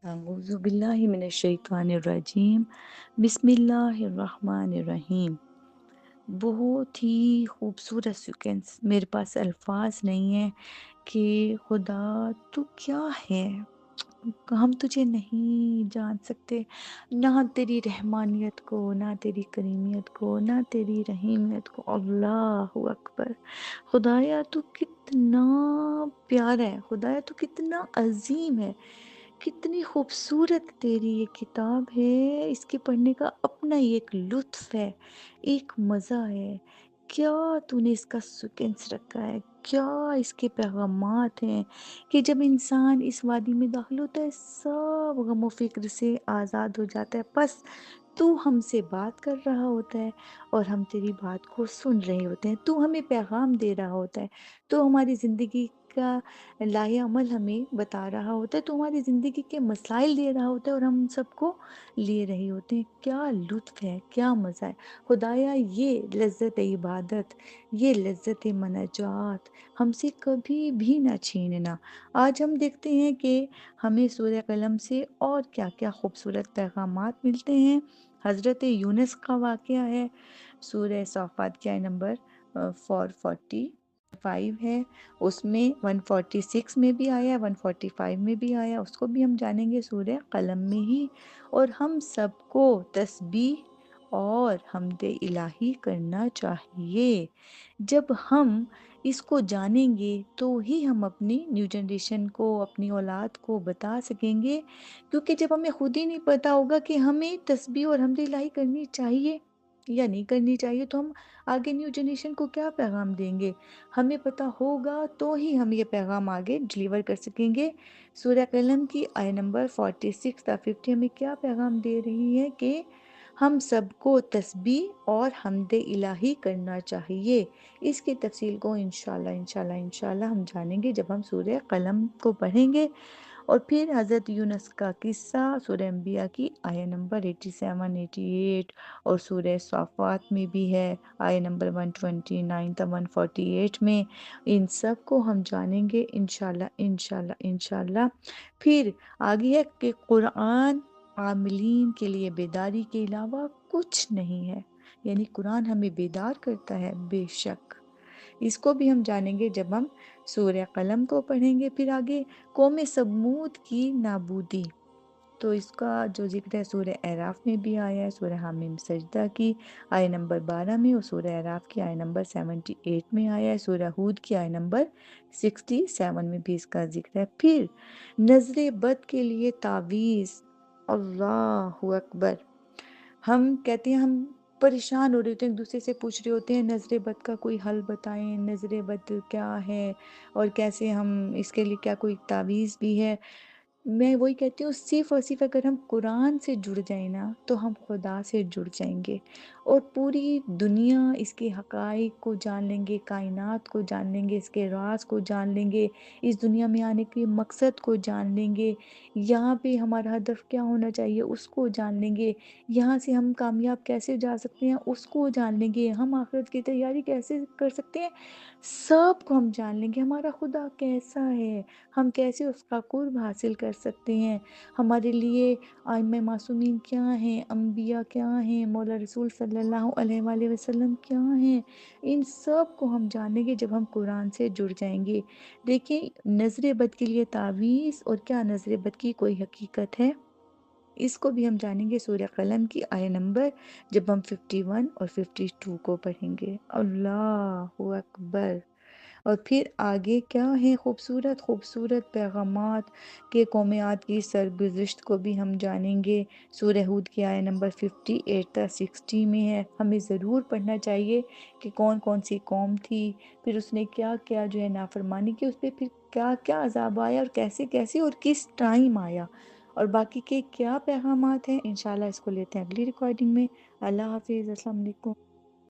अऊज़ु बिल्लाहि मिनश्शैतानिर्रजीम बिस्मिल्लाहिर्रहमानिर्रहीम। बहुत ही खूबसूरत सीक्वेंस, मेरे पास अल्फाज नहीं है कि खुदा तू क्या है। हम तुझे नहीं जान सकते, ना तेरी रहमानियत को, ना तेरी करीमियत को, ना तेरी रहीमियत को। अल्लाहु अकबर। खुदाया तू कितना प्यारा है, खुदाया तू कितना अजीम है, कितनी खूबसूरत तेरी ये किताब है। इसके पढ़ने का अपना ही एक लुत्फ़ है, एक मज़ा है। क्या तूने इसका सीक्वेंस रखा है, क्या इसके पैगामात हैं कि जब इंसान इस वादी में दाखिल होता है, सब गम और फ़िक्र से आज़ाद हो जाता है। बस तू हमसे बात कर रहा होता है और हम तेरी बात को सुन रहे होते हैं। तू हमें पैगाम दे रहा होता है, तू हमारी ज़िंदगी का लाहे-अमल हमें बता रहा होता है, तो हमारी ज़िंदगी के मसाइल दे रहा होता है और हम उन सबको ले रहे होते हैं। क्या लुत्फ़ है, क्या मज़ा है। खुदाया ये लज़्ज़त इबादत, ये लज़्ज़त मनाजात हमसे कभी भी ना छीनना। आज हम देखते हैं कि हमें सूरह कलम से और क्या-क्या खूबसूरत पैगामात मिलते हैं। हज़रत यूनुस का वाक़या है, सूरह सॉफ़ात की आयत नंबर 445 है। उसमें 146 में भी आया, 145 में भी आया, उसको भी हम जानेंगे सूरह कलम में ही। और हम सबको तस्बीह और हम्द इलाही करना चाहिए। जब हम इसको जानेंगे तो ही हम अपनी न्यू जनरेशन को, अपनी औलाद को बता सकेंगे, क्योंकि जब हमें खुद ही नहीं पता होगा कि हमें तस्बीह और हम्द इलाही करनी चाहिए या नहीं करनी चाहिए, तो हम आगे न्यू जनरेशन को क्या पैगाम देंगे। हमें पता होगा तो ही हम ये पैगाम आगे डिलीवर कर सकेंगे। सूरह कलम की आयत नंबर 46 था 50 हमें क्या पैगाम दे रही है कि हम सबको तस्बीह और हम्द इलाही करना चाहिए। इसकी तफसील को इंशाल्लाह हम जानेंगे जब हम सूरह कलम को पढ़ेंगे। और फिर हज़रत यूनुस का किस्सा सूरह अंबिया की आयत नंबर 87, 88 और सूरह सॉफ़ात में भी है, आयत नंबर 129 था 148 में। इन सब को हम जानेंगे इंशाल्लाह। फिर आगे है कि कुरान आमिलीन के लिए बेदारी के अलावा कुछ नहीं है, यानी कुरान हमें बेदार करता है बेशक। इसको भी हम जानेंगे जब हम सूरह कलम को पढ़ेंगे। फिर आगे कौम समूद की नाबूदी, तो इसका जो ज़िक्र है सूरह अराफ में भी आया है, सूरह हामीम सजदा की आयत नंबर 12 में, और सूरह अराफ की आयत नंबर 78 में आया है, सूरह हूद की आयत नंबर 67 में भी इसका ज़िक्र है। फिर नज़र बद के लिए तावीज़, अल्लाहु अकबर। हम कहते हैं हम परेशान हो रहे होते हैं, एक दूसरे से पूछ रहे होते हैं नज़र बद का कोई हल बताएं, नज़र बद क्या है और कैसे हम इसके लिए क्या कोई तावीज़ भी है। मैं वही कहती हूँ, सिर्फ़ और सिर्फ़ अगर हम कुरान से जुड़ जाएँ ना, तो हम खुदा से जुड़ जाएँगे और पूरी दुनिया इसके हक़ाइक़ को जान लेंगे, कायनात को जान लेंगे, इसके राज़ को जान लेंगे, इस दुनिया में आने के मकसद को जान लेंगे, यहाँ पे हमारा हदफ़ क्या होना चाहिए उसको जान लेंगे, यहाँ से हम कामयाब कैसे जा सकते हैं उसको जान लेंगे, हम आख़िरत की तैयारी कैसे कर सकते हैं, सब को हम जान लेंगे। हमारा खुदा कैसा है, हम कैसे उसका क़ुर्ब हासिल कर सकते हैं, हमारे लिए आइम्मा मासूमीन क्या हैं, अंबिया क्या हैं, मौला रसूल सल्लल्लाहु अलैहि वसल्लम क्या हैं, इन सब को हम जानेंगे जब हम कुरान से जुड़ जाएँगे। देखिए, नज़र बद के लिए तावीज़ और क्या नज़र बद की कोई हकीकत है, इसको भी हम जानेंगे सूरह कलम की आयत नंबर जब हम 51 और 52 को पढ़ेंगे। अल्लाहु अकबर। और फिर आगे क्या है खूबसूरत पैगामात के कौम आद की सरगुज़िश्त को भी हम जानेंगे। सूरह हूद की आयत नंबर 58 था 60 में है। हमें ज़रूर पढ़ना चाहिए कि कौन-कौन सी कौम थी, फिर उसने क्या-क्या जो है नाफ़रमानी की, उस पे फिर क्या-क्या अज़ाब आया और कैसे-कैसे और किस टाइम आया और बाकी के क्या पैगामात हैं। इंशाल्लाह इसको लेते हैं अगली रिकॉर्डिंग में। अल्लाह हाफ़िज़, अस्सलाम वालेकुम।